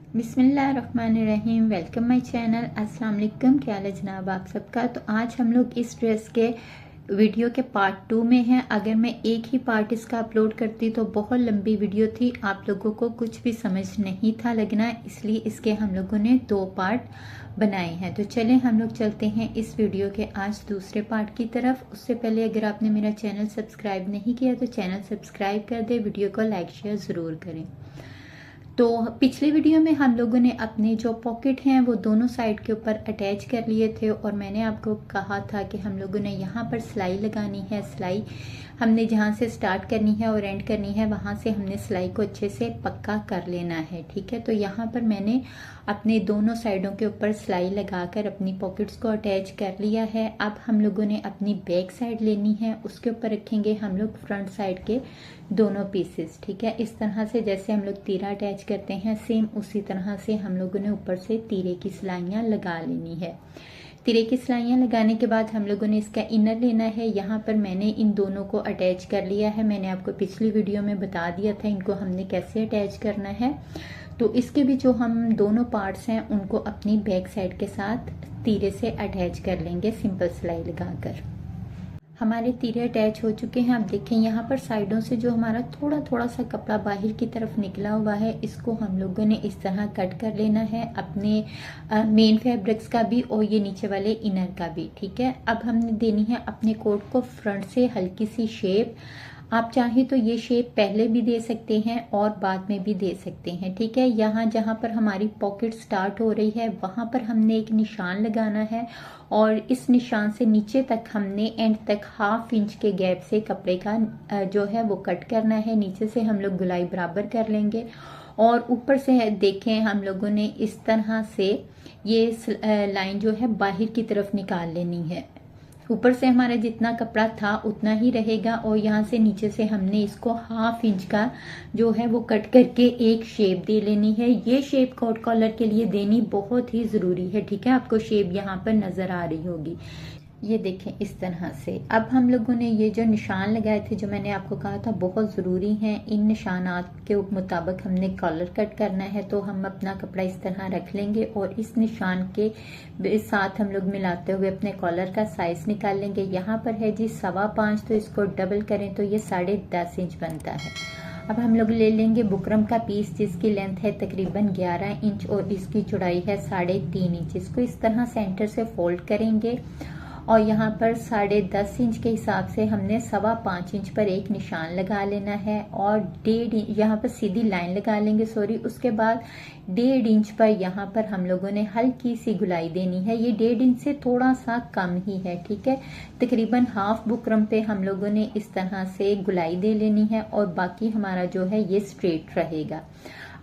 बिस्मिल्लाहिर्रहमानिर्रहीम। Welcome my channel. अस्सलाम वालेकुम। क्या हाल है जनाब आप सबका। तो आज हम लोग इस ड्रेस के वीडियो के पार्ट 2 में हैं। अगर मैं एक ही पार्ट इसका अपलोड करती तो बहुत लंबी वीडियो थी, आप लोगों को कुछ भी समझ नहीं था लगना, इसलिए इसके हम लोगों ने 2 पार्ट बनाए हैं। तो चलें हम लोग चलते हैं इस वीडियो के आज दूसरे पार्ट की तरफ। उससे पहले अगर आपने मेरा चैनल सब्सक्राइब नहीं किया तो चैनल सब्सक्राइब कर दे, वीडियो को लाइक शेयर ज़रूर करें। तो पिछले वीडियो में हम लोगों ने अपने जो पॉकेट हैं वो दोनों साइड के ऊपर अटैच कर लिए थे और मैंने आपको कहा था कि हम लोगों ने यहाँ पर सिलाई लगानी है। सिलाई हमने जहाँ से स्टार्ट करनी है और एंड करनी है वहाँ से हमने सिलाई को अच्छे से पक्का कर लेना है, ठीक है। तो यहाँ पर मैंने अपने दोनों साइडों के ऊपर सिलाई लगाकर अपनी पॉकेट्स को अटैच कर लिया है। अब हम लोगों ने अपनी बैक साइड लेनी है, उसके ऊपर रखेंगे हम लोग फ्रंट साइड के दोनों पीसेस, ठीक है। इस तरह से जैसे हम लोग तीरा अटैच करते हैं सेम उसी तरह से हम लोगों ने ऊपर से तीरे की सिलाइयाँ लगा लेनी है। तीरे की सिलाइयाँ लगाने के बाद हम लोगों ने इसका इनर लेना है। यहाँ पर मैंने इन दोनों को अटैच कर लिया है। मैंने आपको पिछली वीडियो में बता दिया था इनको हमने कैसे अटैच करना है। तो इसके भी जो हम दोनों पार्ट्स हैं उनको अपनी बैक साइड के साथ तीरे से अटैच कर लेंगे सिंपल सिलाई लगाकर। हमारे तीरे अटैच हो चुके हैं। आप देखें यहाँ पर साइडों से जो हमारा थोड़ा थोड़ा सा कपड़ा बाहर की तरफ निकला हुआ है इसको हम लोगों ने इस तरह कट कर लेना है, अपने मेन फैब्रिक्स का भी और ये नीचे वाले इनर का भी, ठीक है। अब हमने देनी है अपने कोट को फ्रंट से हल्की सी शेप। आप चाहें तो ये शेप पहले भी दे सकते हैं और बाद में भी दे सकते हैं, ठीक है। यहाँ जहाँ पर हमारी पॉकेट स्टार्ट हो रही है वहाँ पर हमने एक निशान लगाना है और इस निशान से नीचे तक हमने एंड तक 1/2 इंच के गैप से कपड़े का जो है वो कट करना है। नीचे से हम लोग गुलाई बराबर कर लेंगे और ऊपर से देखें हम लोगों ने इस तरह से ये लाइन जो है बाहर की तरफ निकाल लेनी है। ऊपर से हमारा जितना कपड़ा था उतना ही रहेगा और यहाँ से नीचे से हमने इसको 1/2 इंच का जो है वो कट करके एक शेप दे लेनी है। ये शेप कोट कॉलर के लिए देनी बहुत ही ज़रूरी है, ठीक है। आपको शेप यहाँ पर नज़र आ रही होगी, ये देखें इस तरह से। अब हम लोगों ने ये जो निशान लगाए थे जो मैंने आपको कहा था बहुत ज़रूरी हैं, इन निशानात के मुताबिक हमने कॉलर कट करना है। तो हम अपना कपड़ा इस तरह रख लेंगे और इस निशान के साथ हम लोग मिलाते हुए अपने कॉलर का साइज निकाल लेंगे। यहाँ पर है जी 5.25, तो इसको डबल करें तो ये 10.5 इंच बनता है। अब हम लोग ले लेंगे बुकरम का पीस जिसकी लेंथ है तकरीबन 11 इंच और इसकी चौड़ाई है 3.5 इंच। इसको इस तरह सेंटर से फोल्ड करेंगे और यहाँ पर 10.5 इंच के हिसाब से हमने 5.25 इंच पर एक निशान लगा लेना है और 1.5 इंच यहाँ पर सीधी लाइन लगा लेंगे, उसके बाद 1.5 इंच पर यहाँ पर हम लोगों ने हल्की सी गुलाई देनी है। ये 1.5 इंच से थोड़ा सा कम ही है, ठीक है। तकरीबन 1/2 बुकरम पे हम लोगों ने इस तरह से गुलाई दे लेनी है और बाकी हमारा जो है ये स्ट्रेट रहेगा।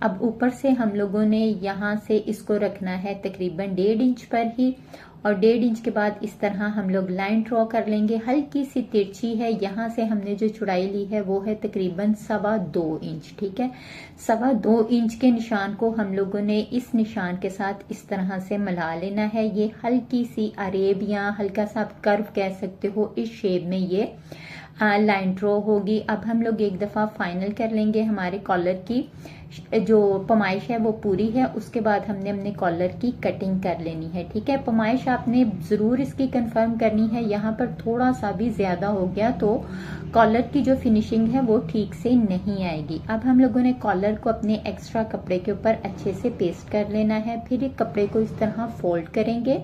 अब ऊपर से हम लोगों ने यहाँ से इसको रखना है तकरीबन 1.5 इंच पर ही और 1.5 इंच के बाद इस तरह हम लोग लाइन ड्रॉ कर लेंगे। हल्की सी तिरछी है, यहाँ से हमने जो चौड़ाई ली है वो है तकरीबन 2.25 इंच, ठीक है। 2.25 इंच के निशान को हम लोगों ने इस निशान के साथ इस तरह से मिला लेना है। ये हल्की सी अरेब या हल्का सा आप कर्व कह सकते हो, इस शेप में ये लाइन ड्रॉ होगी। अब हम लोग एक दफ़ा फाइनल कर लेंगे। हमारे कॉलर की जो पमाइश है वो पूरी है, उसके बाद हमने अपने कॉलर की कटिंग कर लेनी है, ठीक है। पमाइश आपने ज़रूर इसकी कंफर्म करनी है, यहाँ पर थोड़ा सा भी ज़्यादा हो गया तो कॉलर की जो फिनिशिंग है वो ठीक से नहीं आएगी। अब हम लोगों ने कॉलर को अपने एक्स्ट्रा कपड़े के ऊपर अच्छे से पेस्ट कर लेना है। फिर एक कपड़े को इस तरह फोल्ड करेंगे।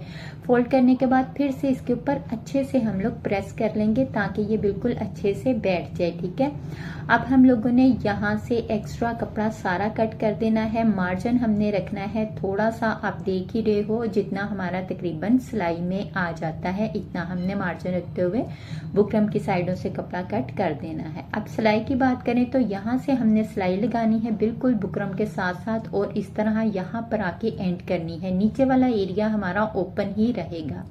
फोल्ड करने के बाद फिर से इसके ऊपर अच्छे से हम लोग प्रेस कर लेंगे ताकि ये बिल्कुल अच्छे से बैठ जाए, ठीक है। अब हम लोगों ने यहाँ से एक्स्ट्रा कपड़ा सारा कट कर देना है। मार्जिन हमने रखना है थोड़ा सा, आप देख ही रहे हो जितना हमारा तकरीबन सिलाई में आ जाता है इतना हमने मार्जिन रखते हुए बुकरम की साइडों से कपड़ा कट कर देना है। अब सिलाई की बात करें तो यहाँ से हमने सिलाई लगानी है बिल्कुल बुकरम के साथ साथ और इस तरह यहाँ पर आके एंड करनी है। नीचे वाला एरिया हमारा ओपन ही रहेगा।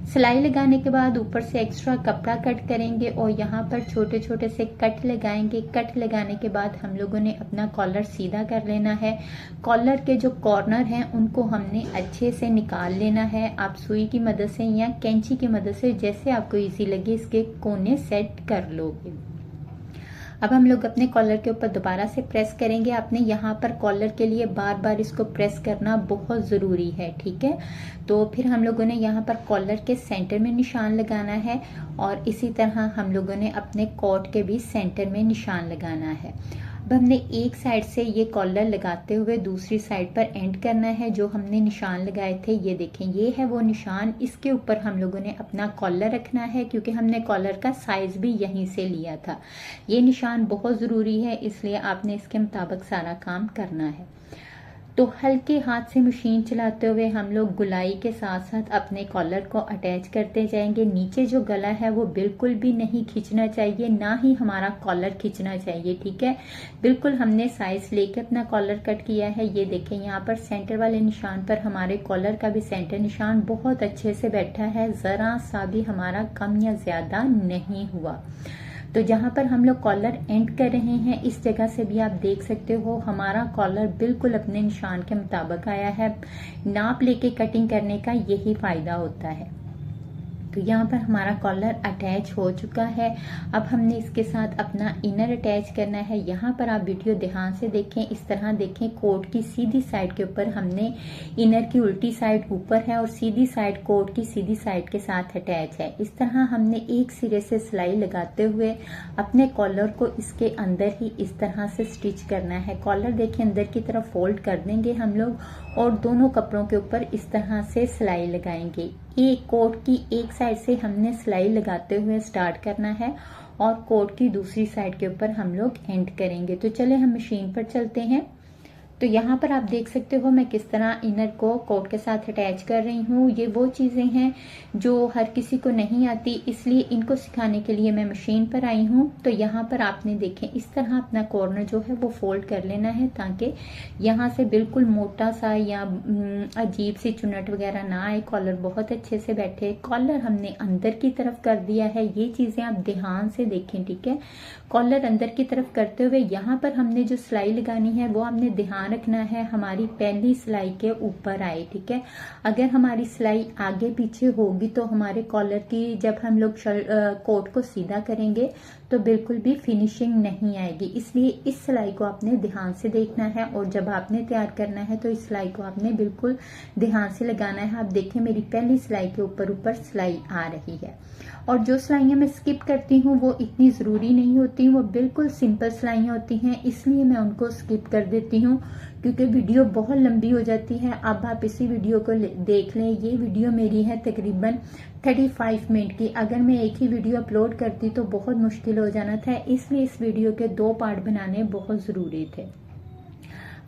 सिलाई लगाने के बाद ऊपर से एक्स्ट्रा कपड़ा कट करेंगे और यहाँ पर छोटे छोटे से कट लगाएंगे। कट लगाने के बाद हम लोगों ने अपना कॉलर सीधा कर लेना है। कॉलर के जो कॉर्नर हैं उनको हमने अच्छे से निकाल लेना है। आप सुई की मदद से या कैंची की मदद से जैसे आपको इजी लगे इसके कोने सेट कर लोगे। अब हम लोग अपने कॉलर के ऊपर दोबारा से प्रेस करेंगे। आपने यहाँ पर कॉलर के लिए बार बार इसको प्रेस करना बहुत ज़रूरी है, ठीक है। तो फिर हम लोगों ने यहाँ पर कॉलर के सेंटर में निशान लगाना है और इसी तरह हम लोगों ने अपने कोट के भी सेंटर में निशान लगाना है। अब हमने एक साइड से ये कॉलर लगाते हुए दूसरी साइड पर एंड करना है। जो हमने निशान लगाए थे ये देखें, ये है वो निशान। इसके ऊपर हम लोगों ने अपना कॉलर रखना है क्योंकि हमने कॉलर का साइज भी यहीं से लिया था। ये निशान बहुत ज़रूरी है, इसलिए आपने इसके मुताबिक सारा काम करना है। तो हल्के हाथ से मशीन चलाते हुए हम लोग गुलाई के साथ साथ अपने कॉलर को अटैच करते जाएंगे। नीचे जो गला है वो बिल्कुल भी नहीं खींचना चाहिए, ना ही हमारा कॉलर खींचना चाहिए, ठीक है। बिल्कुल हमने साइज लेके अपना कॉलर कट किया है। ये देखें यहाँ पर सेंटर वाले निशान पर हमारे कॉलर का भी सेंटर निशान बहुत अच्छे से बैठा है, जरा सा भी हमारा कम या ज्यादा नहीं हुआ। तो जहाँ पर हम लोग कॉलर एंड कर रहे हैं इस जगह से भी आप देख सकते हो हमारा कॉलर बिल्कुल अपने निशान के मुताबिक आया है। नाप लेके कटिंग करने का यही फायदा होता है। तो यहाँ पर हमारा कॉलर अटैच हो चुका है। अब हमने इसके साथ अपना इनर अटैच करना है। यहाँ पर आप वीडियो ध्यान से देखें, इस तरह देखें, कोट की सीधी साइड के ऊपर हमने इनर की उल्टी साइड ऊपर है और सीधी साइड कोट की सीधी साइड के साथ अटैच है। इस तरह हमने एक सिरे से सिलाई लगाते हुए अपने कॉलर को इसके अंदर ही इस तरह से स्टिच करना है। कॉलर देखें अंदर की तरफ फोल्ड कर देंगे हम लोग और दोनों कपड़ों के ऊपर इस तरह से सिलाई लगाएंगे। एक कोट की एक साइड से हमने सिलाई लगाते हुए स्टार्ट करना है और कोट की दूसरी साइड के ऊपर हम लोग एंड करेंगे। तो चले हम मशीन पर चलते हैं। तो यहाँ पर आप देख सकते हो मैं किस तरह इनर को कोट के साथ अटैच कर रही हूँ। ये वो चीज़ें हैं जो हर किसी को नहीं आती, इसलिए इनको सिखाने के लिए मैं मशीन पर आई हूँ। तो यहाँ पर आपने देखें इस तरह अपना कॉर्नर जो है वो फोल्ड कर लेना है ताकि यहाँ से बिल्कुल मोटा सा या अजीब सी चुन्नट वगैरह ना आए, कॉलर बहुत अच्छे से बैठे। कॉलर हमने अंदर की तरफ कर दिया है, ये चीज़ें आप ध्यान से देखें, ठीक है। कॉलर अंदर की तरफ करते हुए यहाँ पर हमने जो सिलाई लगानी है वो हमने ध्यान रखना है हमारी पहली सिलाई के ऊपर आए, ठीक है। अगर हमारी सिलाई आगे पीछे होगी तो हमारे कॉलर की जब हम लोग कोट को सीधा करेंगे तो बिल्कुल भी फिनिशिंग नहीं आएगी। इसलिए इस सिलाई को आपने ध्यान से देखना है और जब आपने तैयार करना है तो इस सिलाई को आपने बिल्कुल ध्यान से लगाना है। आप देखें मेरी पहली सिलाई के ऊपर ऊपर सिलाई आ रही है और जो सिलाइयाँ मैं स्किप करती हूँ वो इतनी ज़रूरी नहीं होती, वो बिल्कुल सिंपल सिलाइयाँ होती हैं, इसलिए मैं उनको स्किप कर देती हूँ क्योंकि वीडियो बहुत लंबी हो जाती है। अब आप इसी वीडियो को देख लें। ये वीडियो मेरी है तकरीबन 35 मिनट की। अगर मैं एक ही वीडियो अपलोड करती तो बहुत मुश्किल हो जाना था, इसलिए इस वीडियो के 2 पार्ट बनाने बहुत ज़रूरी थे।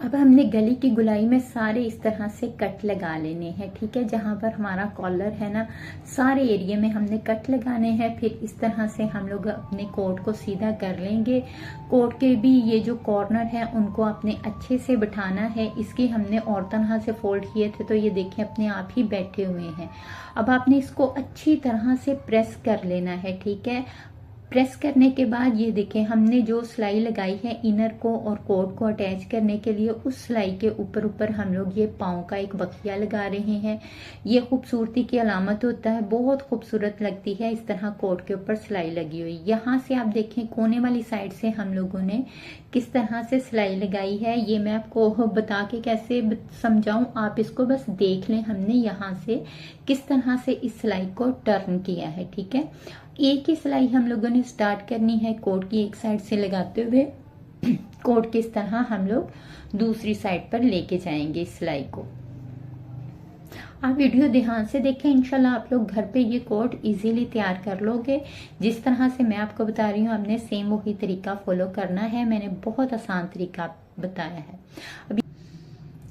अब हमने गले की गुलाई में सारे इस तरह से कट लगा लेने हैं, ठीक है। जहां पर हमारा कॉलर है ना, सारे एरिया में हमने कट लगाने हैं। फिर इस तरह से हम लोग अपने कोट को सीधा कर लेंगे। कोट के भी ये जो कॉर्नर है उनको आपने अच्छे से बिठाना है। इसकी हमने और तरह से फोल्ड किए थे तो ये देखें अपने आप ही बैठे हुए हैं। अब आपने इसको अच्छी तरह से प्रेस कर लेना है, ठीक है। प्रेस करने के बाद ये देखें हमने जो सिलाई लगाई है इनर को और कोट को अटैच करने के लिए, उस सिलाई के ऊपर ऊपर हम लोग ये पाँव का एक बखिया लगा रहे हैं। ये खूबसूरती की अलामत होता है, बहुत खूबसूरत लगती है इस तरह कोट के ऊपर सिलाई लगी हुई। यहाँ से आप देखें कोने वाली साइड से हम लोगों ने किस तरह से सिलाई लगाई है, ये मैं आपको बता के कैसे समझाऊं, आप इसको बस देख लें। हमने यहाँ से किस तरह से इस सिलाई को टर्न किया है, ठीक है। एक ही सिलाई हम लोगों ने स्टार्ट करनी है कोट की एक साइड से लगाते हुए, कोट की इस तरह हम लोग दूसरी साइड पर लेके जाएंगे इस सिलाई को। आप वीडियो ध्यान से देखें, इंशाल्लाह आप लोग घर पे ये कोट इजीली तैयार कर लोगे। जिस तरह से मैं आपको बता रही हूँ आपने सेम वही तरीका फॉलो करना है। मैंने बहुत आसान तरीका बताया है। अभी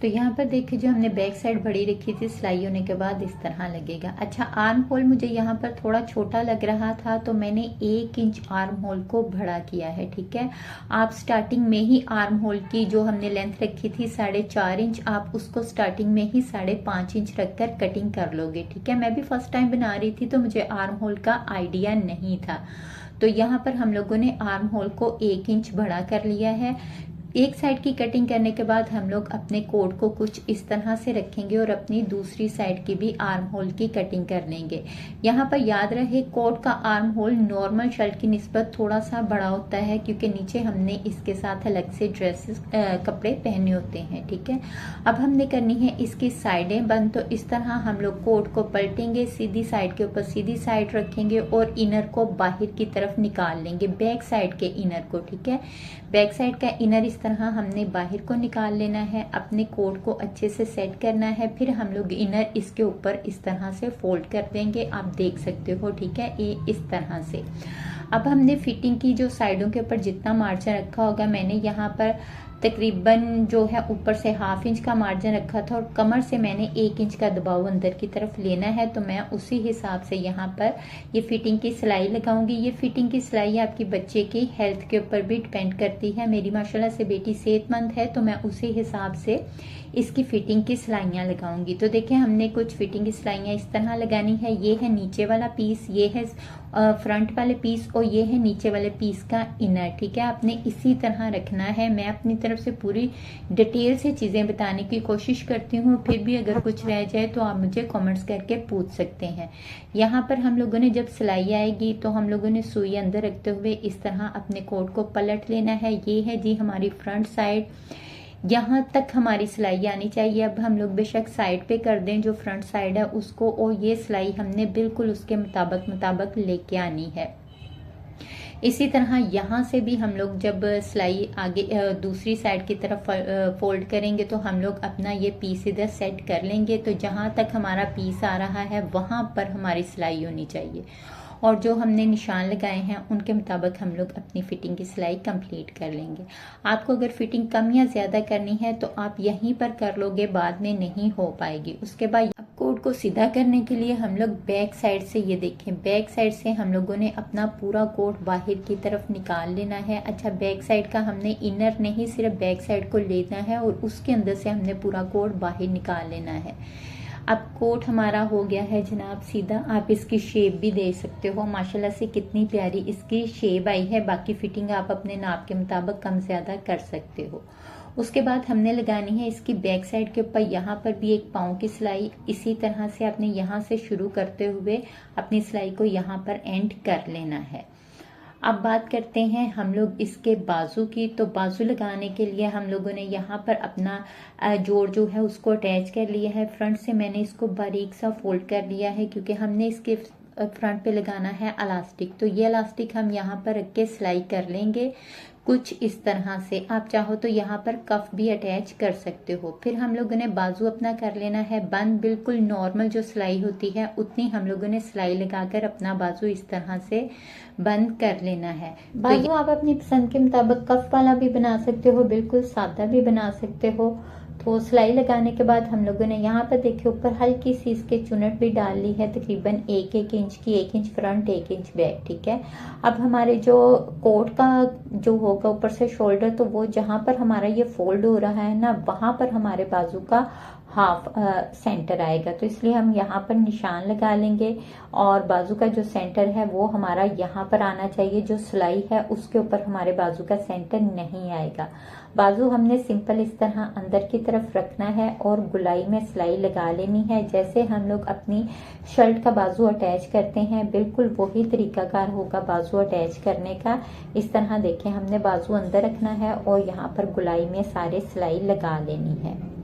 तो यहाँ पर देखिए जो हमने बैक साइड बड़ी रखी थी सिलाई होने के बाद इस तरह लगेगा। अच्छा, आर्म होल मुझे यहाँ पर थोड़ा छोटा लग रहा था तो मैंने 1 इंच आर्म होल को बड़ा किया है, ठीक है। आप स्टार्टिंग में ही आर्म होल की जो हमने लेंथ रखी थी 4.5 इंच, आप उसको स्टार्टिंग में ही 5.5 इंच रखकर कटिंग कर लोगे, ठीक है। मैं भी फर्स्ट टाइम बना रही थी तो मुझे आर्म होल का आइडिया नहीं था। तो यहाँ पर हम लोगों ने आर्म होल को 1 इंच बड़ा कर लिया है। एक साइड की कटिंग करने के बाद हम लोग अपने कोट को कुछ इस तरह से रखेंगे और अपनी दूसरी साइड की भी आर्म होल की कटिंग कर लेंगे। यहाँ पर याद रहे कोट का आर्म होल नॉर्मल शर्ट की निस्बत थोड़ा सा बड़ा होता है, क्योंकि नीचे हमने इसके साथ अलग से ड्रेसेस कपड़े पहने होते हैं। ठीक है, अब हमने करनी है इसकी साइडें बंद। तो इस तरह हम लोग कोट को पलटेंगे, सीधी साइड के ऊपर सीधी साइड रखेंगे और इनर को बाहर की तरफ निकाल लेंगे, बैक साइड के इनर को। ठीक है, बैक साइड का इनर इस तरह हमने बाहर को निकाल लेना है, अपने कोट को अच्छे से सेट करना है। फिर हम लोग इनर इसके ऊपर इस तरह से फोल्ड कर देंगे, आप देख सकते हो। ठीक है, ये इस तरह से। अब हमने फिटिंग की जो साइडों के ऊपर जितना मार्जिन रखा होगा, मैंने यहाँ पर तकरीबन जो है ऊपर से 1/2 इंच का मार्जिन रखा था और कमर से मैंने 1 इंच का दबाव अंदर की तरफ लेना है। तो मैं उसी हिसाब से यहाँ पर ये फिटिंग की सिलाई लगाऊंगी। ये फिटिंग की सिलाई आपकी बच्चे की हेल्थ के ऊपर भी डिपेंड करती है। मेरी माशाल्लाह से बेटी सेहतमंद है, तो मैं उसी हिसाब से इसकी फिटिंग की सिलाइयाँ लगाऊंगी। तो देखिए, हमने कुछ फिटिंग की सिलाइयाँ इस तरह लगानी है। ये है नीचे वाला पीस, ये है फ्रंट वाले पीस और ये है नीचे वाले पीस का इनर। ठीक है, आपने इसी तरह रखना है। मैं अपनी तरफ से पूरी डिटेल से चीजें बताने की कोशिश करती हूँ, फिर भी अगर कुछ रह जाए तो आप मुझे कमेंट्स करके पूछ सकते हैं। यहाँ पर हम लोगों ने जब सिलाई आएगी तो हम लोगों ने सुई अंदर रखते हुए इस तरह अपने कोट को पलट लेना है। ये है जी हमारी फ्रंट साइड, यहाँ तक हमारी सिलाई आनी चाहिए। अब हम लोग बेशक साइड पे कर दें जो फ्रंट साइड है उसको, और ये सिलाई हमने बिल्कुल उसके मुताबिक लेके आनी है। इसी तरह यहाँ से भी हम लोग जब सिलाई आगे दूसरी साइड की तरफ फोल्ड करेंगे तो हम लोग अपना ये पीस इधर सेट कर लेंगे। तो जहाँ तक हमारा पीस आ रहा है वहाँ पर हमारी सिलाई होनी चाहिए, और जो हमने निशान लगाए हैं उनके मुताबिक हम लोग अपनी फिटिंग की सिलाई कंप्लीट कर लेंगे। आपको अगर फिटिंग कम या ज्यादा करनी है तो आप यहीं पर कर लोगे, बाद में नहीं हो पाएगी। उसके बाद कोट को सीधा करने के लिए हम लोग बैक साइड से, ये देखें, बैक साइड से हम लोगों ने अपना पूरा कोट बाहर की तरफ निकाल लेना है। अच्छा, बैक साइड का हमने इनर नहीं, सिर्फ बैक साइड को लेना है और उसके अंदर से हमने पूरा कोट बाहर निकाल लेना है। अब कोट हमारा हो गया है जनाब सीधा। आप इसकी शेप भी दे सकते हो, माशाल्लाह से कितनी प्यारी इसकी शेप आई है। बाकी फिटिंग आप अपने नाप के मुताबिक कम ज्यादा कर सकते हो। उसके बाद हमने लगानी है इसकी बैक साइड के ऊपर, यहाँ पर भी एक पाँव की सिलाई। इसी तरह से आपने यहाँ से शुरू करते हुए अपनी सिलाई को यहाँ पर एंड कर लेना है। अब बात करते हैं हम लोग इसके बाजू की। तो बाजू लगाने के लिए हम लोगों ने यहाँ पर अपना जोड़ जो है उसको अटैच कर लिया है। फ्रंट से मैंने इसको बारीक सा फोल्ड कर लिया है, क्योंकि हमने इसके फ्रंट पे लगाना है इलास्टिक। तो ये इलास्टिक हम यहाँ पर रख के सिलाई कर लेंगे कुछ इस तरह से। आप चाहो तो यहाँ पर कफ भी अटैच कर सकते हो। फिर हम लोगों ने बाजू अपना कर लेना है बंद, बिल्कुल नॉर्मल जो सिलाई होती है उतनी हम लोगों ने सिलाई लगाकर अपना बाजू इस तरह से बंद कर लेना है। बाजू आप अपनी पसंद के मुताबिक कफ वाला भी बना सकते हो, बिल्कुल सादा भी बना सकते हो। तो सिलाई लगाने के बाद हम लोगों ने यहाँ पर देखिए ऊपर हल्की सी इसके चुनट भी डाल ली है, तकरीबन 1-1 इंच की, 1 इंच फ्रंट 1 इंच बैक। ठीक है, अब हमारे जो कोट का जो होगा ऊपर से शोल्डर, तो वो जहाँ पर हमारा ये फोल्ड हो रहा है ना, वहां पर हमारे बाजू का हाफ सेंटर आएगा। तो इसलिए हम यहाँ पर निशान लगा लेंगे और बाजू का जो सेंटर है वो हमारा यहाँ पर आना चाहिए। जो सिलाई है उसके ऊपर हमारे बाजू का सेंटर नहीं आएगा। बाजू हमने सिंपल इस तरह अंदर की तरफ रखना है और गुलाई में सिलाई लगा लेनी है। जैसे हम लोग अपनी शर्ट का बाजू अटैच करते हैं, बिल्कुल वही तरीकाकार होगा बाजू अटैच करने का। इस तरह देखें, हमने बाजू अंदर रखना है और यहाँ पर गुलाई में सारे सिलाई लगा लेनी है।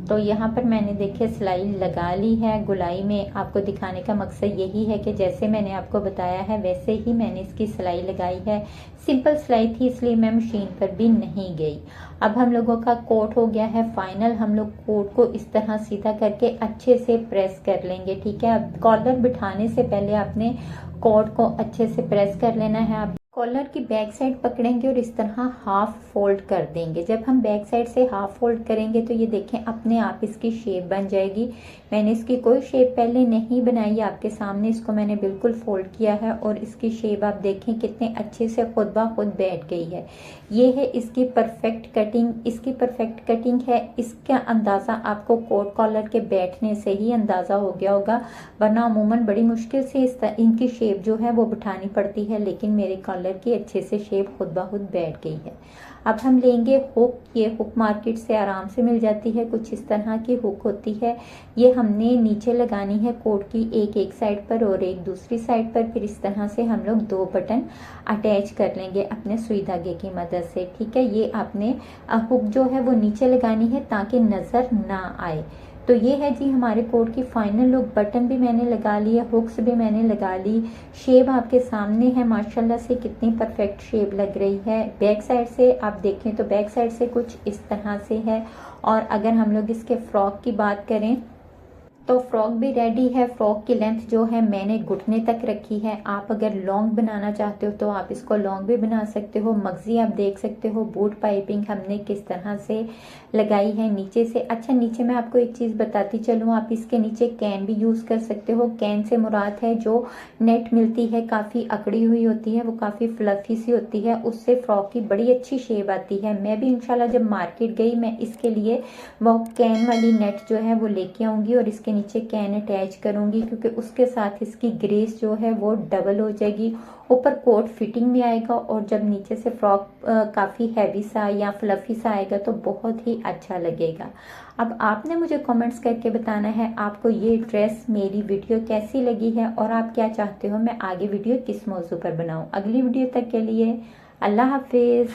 तो यहाँ पर मैंने देखिए सिलाई लगा ली है गुलाई में। आपको दिखाने का मकसद यही है कि जैसे मैंने आपको बताया है वैसे ही मैंने इसकी सिलाई लगाई है। सिंपल सिलाई थी इसलिए मैं मशीन पर भी नहीं गई। अब हम लोगों का कोट हो गया है फाइनल। हम लोग कोट को इस तरह सीधा करके अच्छे से प्रेस कर लेंगे। ठीक है, अब कॉलर बिठाने से पहले आपने कोट को अच्छे से प्रेस कर लेना है। आप कॉलर की बैक साइड पकड़ेंगे और इस तरह हाफ फोल्ड कर देंगे। जब हम बैक साइड से हाफ फोल्ड करेंगे तो ये देखें अपने आप इसकी शेप बन जाएगी। मैंने इसकी कोई शेप पहले नहीं बनाई, आपके सामने इसको मैंने बिल्कुल फोल्ड किया है और इसकी शेप आप देखें कितने अच्छे से खुद ब खुद बैठ गई है। ये है इसकी परफेक्ट कटिंग। इसकी परफेक्ट कटिंग है, इसका अंदाज़ा आपको कोट कॉलर के बैठने से ही अंदाज़ा हो गया होगा, वरना अमूमन बड़ी मुश्किल से इनकी शेप जो है वो बिठानी पड़ती है, लेकिन मेरे कॉलर कॉलर की अच्छे से शेप खुद ब खुद बैठ गई है। अब हम लेंगे हुक। ये हुक मार्केट से आराम से मिल जाती है, कुछ इस तरह की हुक होती है। ये हमने नीचे लगानी है कोट की, एक साइड पर और एक दूसरी साइड पर। फिर इस तरह से हम लोग 2 बटन अटैच कर लेंगे अपने सुई धागे की मदद से। ठीक है, ये आपने हुक जो है वो नीचे लगानी है ताकि नजर ना आए। तो ये है जी हमारे कोट की फाइनल लुक। बटन भी मैंने लगा लिए, हुक्स भी मैंने लगा ली। शेप आपके सामने है, माशाल्लाह से कितनी परफेक्ट शेप लग रही है। बैक साइड से आप देखें तो बैक साइड से कुछ इस तरह से है। और अगर हम लोग इसके फ्रॉक की बात करें तो फ्रॉक भी रेडी है। फ्रॉक की लेंथ जो है मैंने घुटने तक रखी है। आप अगर लॉन्ग बनाना चाहते हो तो आप इसको लॉन्ग भी बना सकते हो। मगजी आप देख सकते हो, बूट पाइपिंग हमने किस तरह से लगाई है नीचे से। अच्छा, नीचे मैं आपको एक चीज़ बताती चलूँ, आप इसके नीचे कैन भी यूज़ कर सकते हो। कैन से मुराद है जो नेट मिलती है, काफ़ी अकड़ी हुई होती है, वो काफ़ी फ्लफी सी होती है, उससे फ्रॉक की बड़ी अच्छी शेप आती है। मैं भी इंशाल्लाह जब मार्केट गई मैं इसके लिए वो कैन वाली नेट जो है वो लेके आऊँगी और इसके नीचे कैन अटैच करूंगी, क्योंकि उसके साथ इसकी ग्रेस जो है वो डबल हो जाएगी। ऊपर कोट फिटिंग में आएगा और जब नीचे से फ्रॉक काफ़ी हैवी सा या फ्लफी सा आएगा तो बहुत ही अच्छा लगेगा। अब आपने मुझे कमेंट्स करके बताना है आपको ये ड्रेस, मेरी वीडियो कैसी लगी है और आप क्या चाहते हो मैं आगे वीडियो किस मौजू पर बनाऊं। अगली वीडियो तक के लिए अल्लाह हाफिज़।